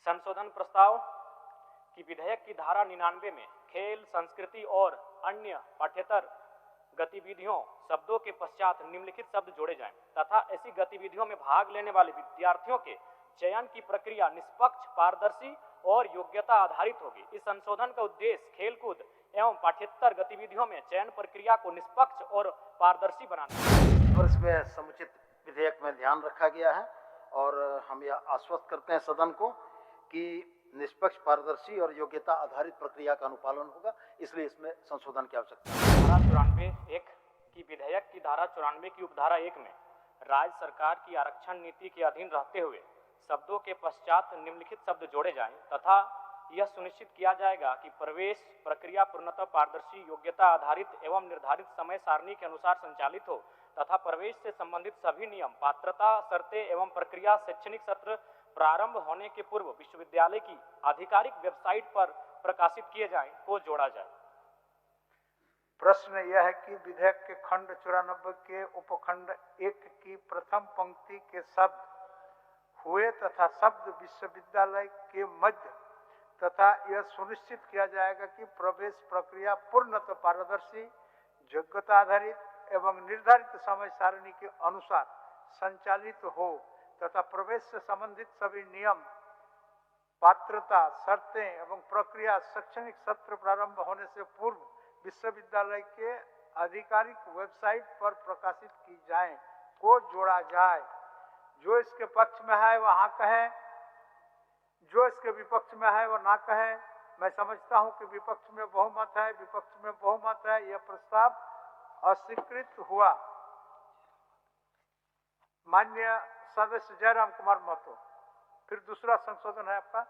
संशोधन प्रस्ताव की विधेयक की धारा 99 में खेल, संस्कृति और अन्य पाठ्येतर गतिविधियों शब्दों के पश्चात निम्नलिखित शब्द जोड़े जाएं तथा ऐसी गतिविधियों में भाग लेने वाले विद्यार्थियों के चयन की प्रक्रिया निष्पक्ष, पारदर्शी और योग्यता आधारित होगी। इस संशोधन का उद्देश्य खेलकूद एवं पाठ्येतर गतिविधियों में चयन प्रक्रिया को निष्पक्ष और पारदर्शी बनाना है। और इसमें समुचित विधेयक में ध्यान रखा गया है और हम यह आश्वस्त करते हैं सदन को कि निष्पक्ष, पारदर्शी और योग्यता आधारित प्रक्रिया का अनुपालन होगा, इसलिए इसमें संशोधन की आवश्यकता है। धारा 94(1) की विधेयक की धारा 94 की उपधारा 1 में राज्य सरकार की आरक्षण नीति के अधीन रहते हुए शब्दों के पश्चात निम्नलिखित शब्द जोड़े जाएं तथा यह सुनिश्चित किया जाएगा कि प्रवेश प्रक्रिया पूर्णतः पारदर्शी, योग्यता आधारित एवं निर्धारित समय सारणी के अनुसार संचालित हो तथा प्रवेश से संबंधित सभी नियम, पात्रता शर्तें एवं प्रक्रिया शैक्षणिक सत्र प्रारंभ होने के पूर्व विश्वविद्यालय की आधिकारिक वेबसाइट पर प्रकाशित किए जाएं को जोड़ा जाए। प्रश्न यह है कि विधेयक के खंड 94 के उपखंड 1 की प्रथम पंक्ति के शब्द हुए तथा शब्द विश्वविद्यालय के मध्य तथा यह सुनिश्चित किया जाएगा कि प्रवेश प्रक्रिया पूर्णतः पारदर्शी, योग्यता आधारित एवं निर्धारित समय सारणी के अनुसार संचालित हो तथा प्रवेश से संबंधित सभी नियम, पात्रता शर्तें एवं प्रक्रिया शैक्षणिक सत्र प्रारंभ होने से पूर्व विश्वविद्यालय के आधिकारिक वेबसाइट पर प्रकाशित की जाए को जोड़ा जाए। जो इसके पक्ष में है वह हाँ कहे, जो इसके विपक्ष में है वह ना कहे। मैं समझता हूं कि विपक्ष में बहुमत है, विपक्ष में बहुमत है, यह प्रस्ताव अस्वीकृत हुआ। माननीय सदस्य जयराम कुमार महतो, फिर दूसरा संशोधन है आपका।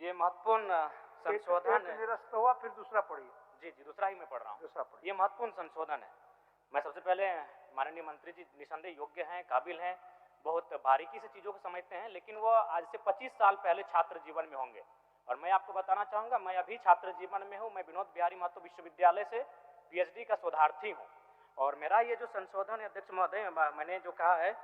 ये महत्वपूर्ण संशोधन है। निरस्त हुआ, फिर दूसरा पढ़िए। जी, दूसरा ही मैं पढ़ रहा हूँ। दूसरा पढ़िए। ये महत्वपूर्ण संशोधन है। मैं सबसे पहले माननीय मंत्री जी निसंदेह योग्य हैं, काबिल हैं, बहुत बारीकी से चीज़ों को समझते हैं, लेकिन वो आज से 25 साल पहले छात्र जीवन में होंगे। और मैं आपको बताना चाहूँगा, मैं अभी छात्र जीवन में हूँ। मैं विनोद बिहारी महतो विश्वविद्यालय से PhD का शोधार्थी हूँ। और मेरा ये जो संशोधन है अध्यक्ष महोदय, मैंने जो कहा है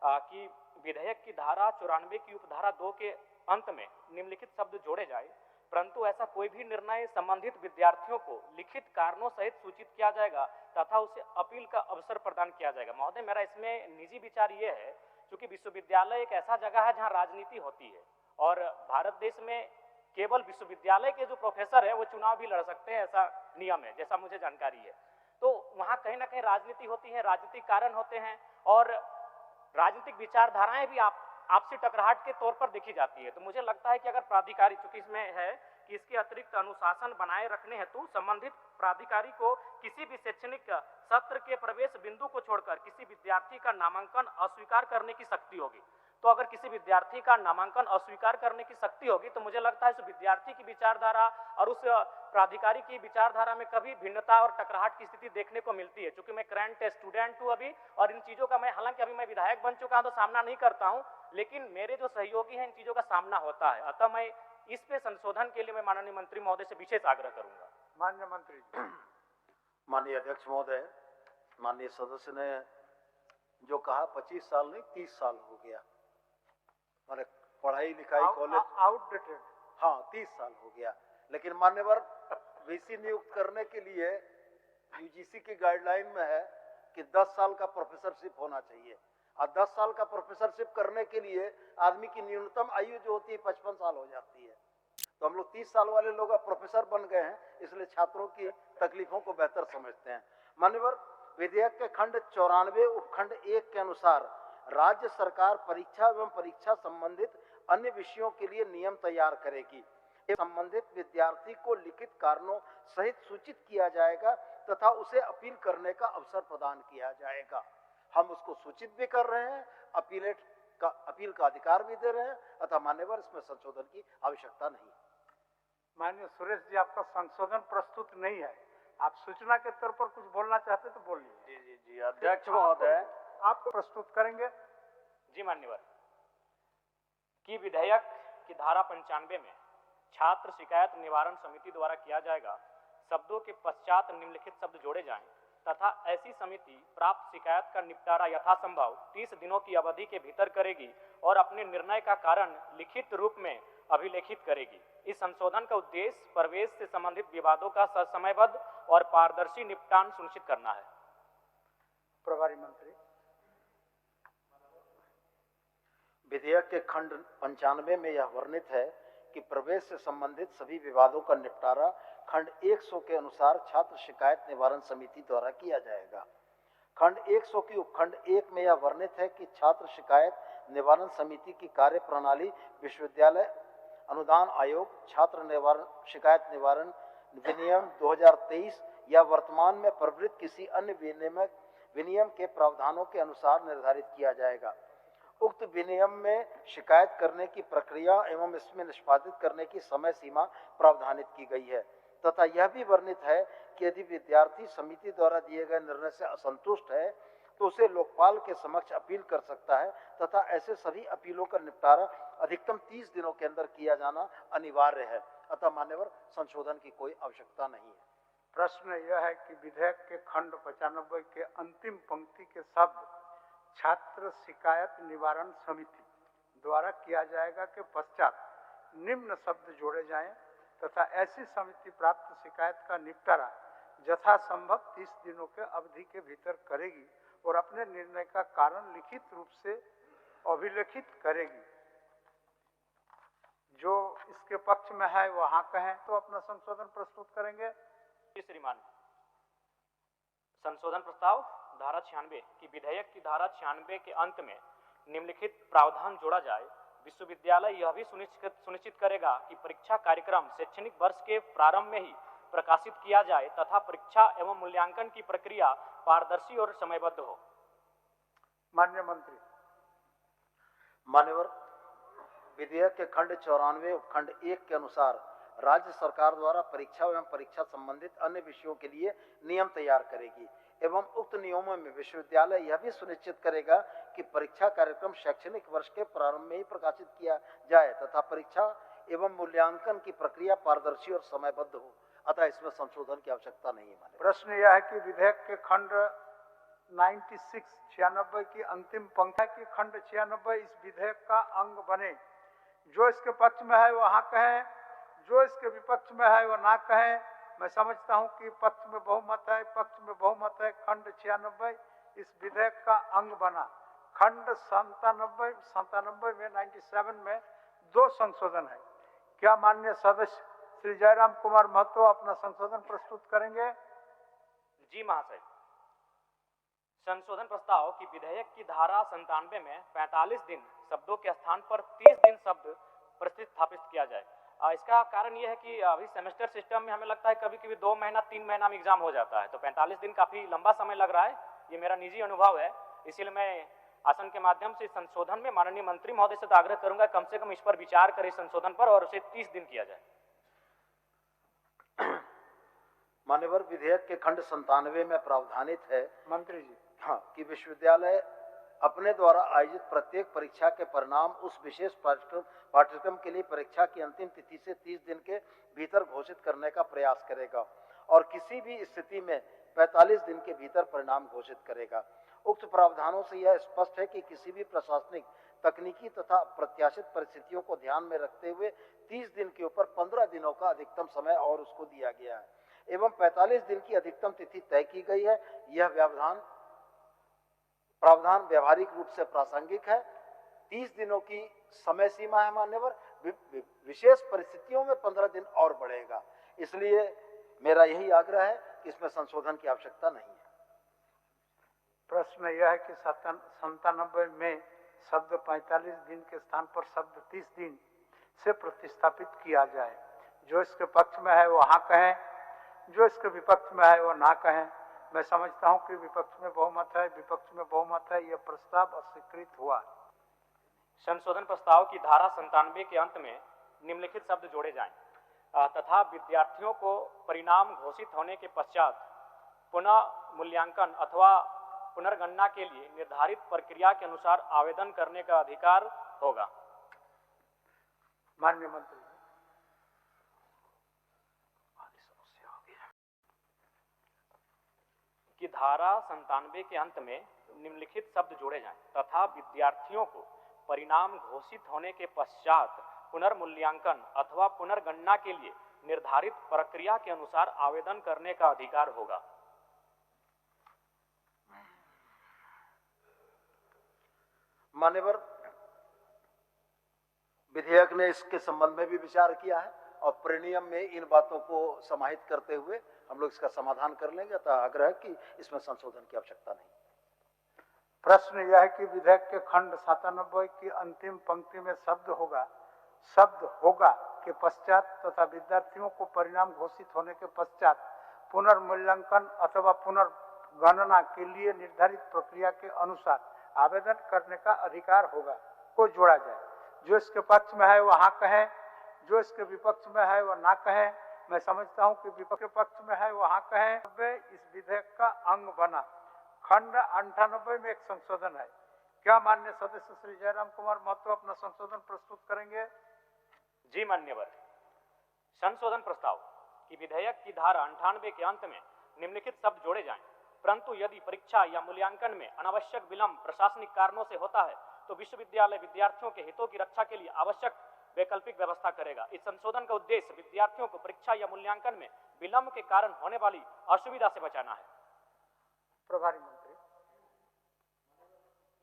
कि विधेयक की धारा 94 की उपधारा 2 के अंत में निम्नलिखित शब्द जोड़े जाए, परंतु ऐसा कोई भी निर्णय संबंधित विद्यार्थियों को लिखित कारणों सहित सूचित किया जाएगा तथा उसे अपील का अवसर प्रदान किया जाएगा। महोदय, मेरा इसमें निजी विचार ये है, क्योंकि विश्वविद्यालय एक ऐसा जगह है जहां राजनीति होती है और भारत देश में केवल विश्वविद्यालय के जो प्रोफेसर है वो चुनाव भी लड़ सकते हैं, ऐसा नियम है, जैसा मुझे जानकारी है। तो वहां कहीं ना कहीं राजनीति होती है, राजनीतिक कारण होते हैं और राजनीतिक विचारधाराएं भी आपसी टकराहट के तौर पर देखी जाती है। तो मुझे लगता है कि अगर प्राधिकारी, चूंकि इसमें है कि इसके अतिरिक्त अनुशासन बनाए रखने हेतु संबंधित प्राधिकारी को किसी भी शैक्षणिक सत्र के प्रवेश बिंदु को छोड़कर किसी विद्यार्थी का नामांकन अस्वीकार करने की शक्ति होगी। तो अगर किसी विद्यार्थी का नामांकन अस्वीकार करने की शक्ति होगी तो मुझे लगता है उस विद्यार्थी की विचारधारा और उस प्राधिकारी की विचारधारा में कभी भिन्नता और टकराहट की स्थिति देखने को मिलती है। चूंकि मैं करंट स्टूडेंट हूँ अभी, और इन चीज़ों का मैं, हालांकि अभी मैं विधायक बन चुका हूँ तो सामना नहीं करता हूँ, लेकिन मेरे जो सहयोगी हैं इन चीज़ों का सामना होता है। अतः मैं इस पे संशोधन के लिए मैं माननीय मंत्री महोदय से विशेष आग्रह करूंगा। माननीय मंत्री जी। माननीय अध्यक्ष महोदय, माननीय सदस्य ने जो कहा 25 साल नहीं 30 साल हो गया, मैंने पढ़ाई लिखाई कॉलेज आउटडेटेड। हाँ 30 साल हो गया। लेकिन मान्यवर VC नियुक्त करने के लिए UGC की गाइडलाइन में है कि 10 साल का प्रोफेसरशिप होना चाहिए और 10 साल का प्रोफेसरशिप करने के लिए आदमी की न्यूनतम आयु जो होती है 55 साल हो जाती है। तो हम लोग 30 साल वाले लोग अब प्रोफेसर बन गए हैं, इसलिए छात्रों की तकलीफों को बेहतर समझते हैं। मान्यवर, विधेयक के खंड 94 उपखंड 1 के अनुसार राज्य सरकार परीक्षा एवं परीक्षा संबंधित अन्य विषयों के लिए नियम तैयार करेगी। संबंधित विद्यार्थी को लिखित कारणों सहित सूचित किया जाएगा तथा उसे अपील करने का अवसर प्रदान किया जाएगा। हम उसको सूचित भी कर रहे हैं, अपील का अधिकार भी दे रहे हैं, अतः मान्यवर इसमें संशोधन की आवश्यकता नहीं। माननीय सुरेश जी, आपका संशोधन प्रस्तुत नहीं है, आप सूचना के तौर पर कुछ बोलना चाहते तो बोलिए। जी अध्यक्ष महोदय, आप प्रस्तुत करेंगे। जी मान्यवर, कि विधेयक की धारा 95 में छात्र शिकायत निवारण समिति द्वारा किया जाएगा शब्दों के पश्चात निम्नलिखित शब्द जोड़े जाएं तथा ऐसी समिति प्राप्त शिकायत का निपटारा यथासंभव 30 दिनों की अवधि के भीतर करेगी और अपने निर्णय का कारण लिखित रूप में अभिलेखित करेगी। इस संशोधन का उद्देश्य प्रवेश से संबंधित विवादों का समयबद्ध और पारदर्शी निपटान सुनिश्चित करना है। प्रभारी मंत्री। विधेयक के खंड 95 में यह वर्णित है कि प्रवेश से संबंधित सभी विवादों का निपटारा खंड 100 के अनुसार छात्र शिकायत निवारण समिति द्वारा किया जाएगा। खंड 100 की उपखंड 1 में यह वर्णित है कि छात्र शिकायत निवारण समिति की कार्य प्रणाली विश्वविद्यालय अनुदान आयोग छात्र शिकायत निवारण विनियम 2023 या वर्तमान में प्रवृत्त किसी अन्य विनियम के प्रावधानों के अनुसार निर्धारित किया जाएगा। उक्त विनियम में शिकायत करने की प्रक्रिया एवं इसमें निष्पादित करने की समय सीमा प्रावधानित की गई है तथा यह भी वर्णित है कि यदि विद्यार्थी समिति द्वारा दिए गए निर्णय से असंतुष्ट है तो उसे लोकपाल के समक्ष अपील कर सकता है तथा ऐसे सभी अपीलों का निपटारा अधिकतम 30 दिनों के अंदर किया जाना अनिवार्य है। अतः मान्यवर संशोधन की कोई आवश्यकता नहीं है। प्रश्न यह है कि विधेयक के खंड 95 के अंतिम पंक्ति के शब्द छात्र शिकायत निवारण समिति द्वारा किया जाएगा के पश्चात निम्न शब्द जोड़े जाएं तथा ऐसी समिति प्राप्त शिकायत का निपटारा यथासंभव 30 दिनों के अवधि के भीतर करेगी और अपने निर्णय का कारण लिखित रूप से अभिलेखित करेगी। जो इसके पक्ष में है वहां कहें तो अपना संशोधन प्रस्तुत करेंगे। श्रीमान, संशोधन प्रस्ताव धारा 96 की विधेयक की धारा 96 के अंत में निम्नलिखित प्रावधान जोड़ा जाए। विश्वविद्यालय यह भी सुनिश्चित करेगा कि परीक्षा कार्यक्रम शैक्षणिक वर्ष के प्रारंभ में ही प्रकाशित किया जाए तथा परीक्षा एवं मूल्यांकन की प्रक्रिया पारदर्शी और समयबद्ध हो। माननीय मंत्री। मान्यवर, विधेयक के खंड 94 उपखंड 1 के अनुसार राज्य सरकार द्वारा परीक्षा एवं परीक्षा संबंधित अन्य विषयों के लिए नियम तैयार करेगी एवं उक्त नियमों में विश्वविद्यालय यह भी सुनिश्चित करेगा कि परीक्षा कार्यक्रम शैक्षणिक वर्ष के प्रारंभ में ही प्रकाशित किया जाए तथा परीक्षा एवं मूल्यांकन की प्रक्रिया पारदर्शी और समयबद्ध हो। अतः इसमें संशोधन की आवश्यकता नहीं है। प्रश्न यह है कि विधेयक के खंड 96 की अंतिम पंक्ति की खंड 96 इस विधेयक का अंग बने। जो इसके पक्ष में है वो हाँ कहें, जो इसके विपक्ष में है वो ना कहें। मैं समझता हूं कि पक्ष में बहुमत है, पक्ष में बहुमत है। खंड 96 इस विधेयक का अंग बना। खंड 97 में 97 में 2 संशोधन है। क्या माननीय सदस्य श्री जयराम कुमार महतो अपना संशोधन प्रस्तुत करेंगे? जी महाशय। संशोधन प्रस्ताव की विधेयक की धारा 97 में 45 दिन शब्दों के स्थान पर 30 दिन शब्द प्रतिस्थापित किया जाए। इसका कारण यह है कि अभी सेमेस्टर सिस्टम में हमें लगता है कभी कभी 2 महीना 3 महीना में एग्जाम हो जाता है, तो 45 दिन काफी लंबा समय लग रहा है। ये मेरा निजी अनुभव है, इसीलिए मैं आसन के माध्यम से संशोधन में माननीय मंत्री महोदय से आग्रह करूंगा कम से कम इस पर विचार करें संशोधन पर और उसे 30 दिन किया जाए। मान्यवर, विधेयक के खंड 97 में प्रावधानित है मंत्री जी कि विश्वविद्यालय अपने द्वारा आयोजित प्रत्येक परीक्षा के परिणाम उस विशेष पाठ्यक्रम के लिए परीक्षा की अंतिम तिथि से 30 दिन के भीतर घोषित करने का प्रयास करेगा और किसी भी स्थिति में 45 दिन के भीतर परिणाम घोषित करेगा। उक्त प्रावधानों से यह स्पष्ट है कि किसी भी प्रशासनिक, तकनीकी तथा प्रत्याशित परिस्थितियों को ध्यान में रखते हुए 30 दिन के ऊपर 15 दिनों का अधिकतम समय और उसको दिया गया है एवं 45 दिन की अधिकतम तिथि तय की गई है। यह प्रावधान व्यावहारिक रूप से प्रासंगिक है। 30 दिनों की समय सीमा है मान्यवर, विशेष परिस्थितियों में 15 दिन और बढ़ेगा। इसलिए मेरा यही आग्रह है कि इसमें संशोधन की आवश्यकता नहीं है। प्रश्न यह है कि 97 में शब्द 45 दिन के स्थान पर शब्द 30 दिन से प्रतिस्थापित किया जाए। जो इसके पक्ष में है वो हाँ कहें, जो इसके विपक्ष में है वो ना कहें। मैं समझता हूं कि विपक्ष में बहुमत है, विपक्ष में बहुमत है। यह प्रस्ताव अस्वीकृत हुआ। संशोधन प्रस्ताव की धारा 97 के अंत में निम्नलिखित शब्द जोड़े जाएं तथा विद्यार्थियों को परिणाम घोषित होने के पश्चात पुनः मूल्यांकन अथवा पुनर्गणना के लिए निर्धारित प्रक्रिया के अनुसार आवेदन करने का अधिकार होगा। माननीय मंत्री की धारा 97 के अंत में निम्नलिखित शब्द जोड़े जाएं तथा विद्यार्थियों को परिणाम घोषित होने के पश्चात पुनर्मूल्यांकन अथवा पुनर्गणना के लिए निर्धारित प्रक्रिया के अनुसार आवेदन करने का अधिकार होगा। मान्यवर विधेयक ने इसके संबंध में भी विचार किया है और प्रेनियम में इन बातों को समाहित करते हुए हम लोग इसका समाधान कर लेंगे। अतः आग्रह कि इसमें संशोधन की आवश्यकता नहीं। प्रश्न यह है कि विधेयक के खंड 97 की अंतिम पंक्ति में शब्द होगा के पश्चात तथा विद्यार्थियों को परिणाम घोषित होने के पश्चात पुनर्मूल्यांकन अथवा पुनर्गणना के लिए निर्धारित प्रक्रिया के अनुसार आवेदन करने का अधिकार होगा को जोड़ा जाए। जो इसके पक्ष में है वह हाँ कहें, जो इसके विपक्ष में है वह ना कहें। मैं समझता हूं कि विपक्ष के पक्ष में है वह हाँ कहें। इस विधेयक का अंग बना। खंड 98 में एक संशोधन है। क्या माननीय सदस्य श्री जयराम कुमार महतो अपना संशोधन प्रस्तुत करेंगे? जी मान्यवर, संशोधन प्रस्ताव कि विधेयक की धारा 98 के अंत में निम्नलिखित शब्द जोड़े जाएं, परंतु यदि परीक्षा या मूल्यांकन में अनावश्यक विलंब प्रशासनिक कारणों से होता है तो विश्वविद्यालय विद्यार्थियों के हितों की रक्षा के लिए आवश्यक वैकल्पिक व्यवस्था करेगा। इस संशोधन का उद्देश्य विद्यार्थियों को परीक्षा या मूल्यांकन में विलंब के कारण होने वाली असुविधा से बचाना है। प्रभारी मंत्री,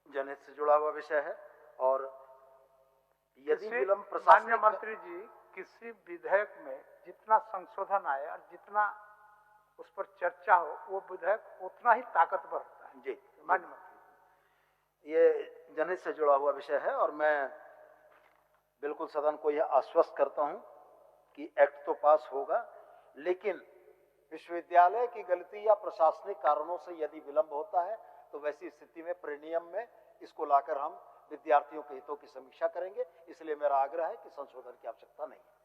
जनहित से जुड़ा हुआ विषय है और यदि विलंब माननीय प्रशासनिक मंत्री जी, किसी विधेयक में जितना संशोधन आए और जितना उस पर चर्चा हो वो विधेयक उतना ही ताकतवर होता है। जी माननीय मंत्री, ये जनहित से जुड़ा हुआ विषय है और मैं बिल्कुल सदन को यह आश्वस्त करता हूं कि एक्ट तो पास होगा, लेकिन विश्वविद्यालय की गलती या प्रशासनिक कारणों से यदि विलंब होता है तो वैसी स्थिति में प्रेनियम में इसको लाकर हम विद्यार्थियों के हितों की समीक्षा करेंगे। इसलिए मेरा आग्रह है कि संशोधन की आवश्यकता नहीं है।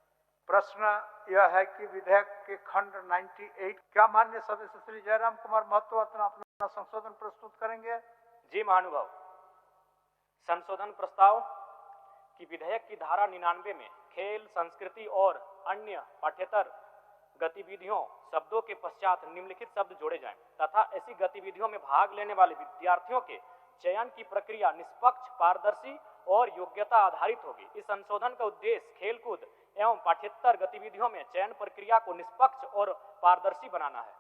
प्रश्न यह है कि विधेयक के खंड 98 क्या माननीय सदस्य श्री जयराम कुमार महतो अपना संशोधन प्रस्तुत करेंगे? जी महानुभाव, संशोधन प्रस्ताव कि विधेयक की धारा 99 में खेल, संस्कृति और अन्य पाठ्येतर गतिविधियों शब्दों के पश्चात निम्नलिखित शब्द जोड़े जाएं तथा ऐसी गतिविधियों में भाग लेने वाले विद्यार्थियों के चयन की प्रक्रिया निष्पक्ष, पारदर्शी और योग्यता आधारित होगी। इस संशोधन का उद्देश्य खेलकूद एवं पाठ्येतर गतिविधियों में चयन प्रक्रिया को निष्पक्ष और पारदर्शी बनाना है।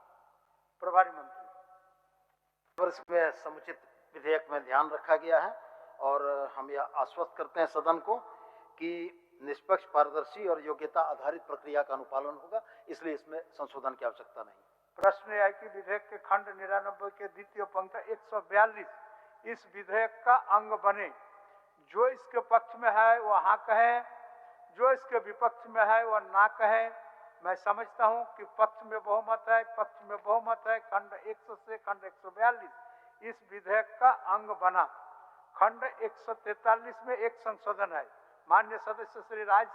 प्रभारी मंत्री, इसमें समुचित विधेयक में ध्यान रखा गया है और हम यह आश्वस्त करते हैं सदन को कि निष्पक्ष, पारदर्शी और योग्यता आधारित प्रक्रिया का अनुपालन होगा। इसलिए इसमें संशोधन की आवश्यकता नहीं। प्रश्न यह है कि विधेयक के खंड 99 के द्वितीय पंक्ति 142 इस विधेयक का अंग बने। जो इसके पक्ष में है वह हाँ कहे, जो इसके विपक्ष में है वह ना कहे। मैं समझता हूं कि पक्ष में बहुमत है। खंड 100 से खंड 142 इस विधेयक का अंग बना। खंड 143 में एक संशोधन है। माननीय सदस्य श्री राज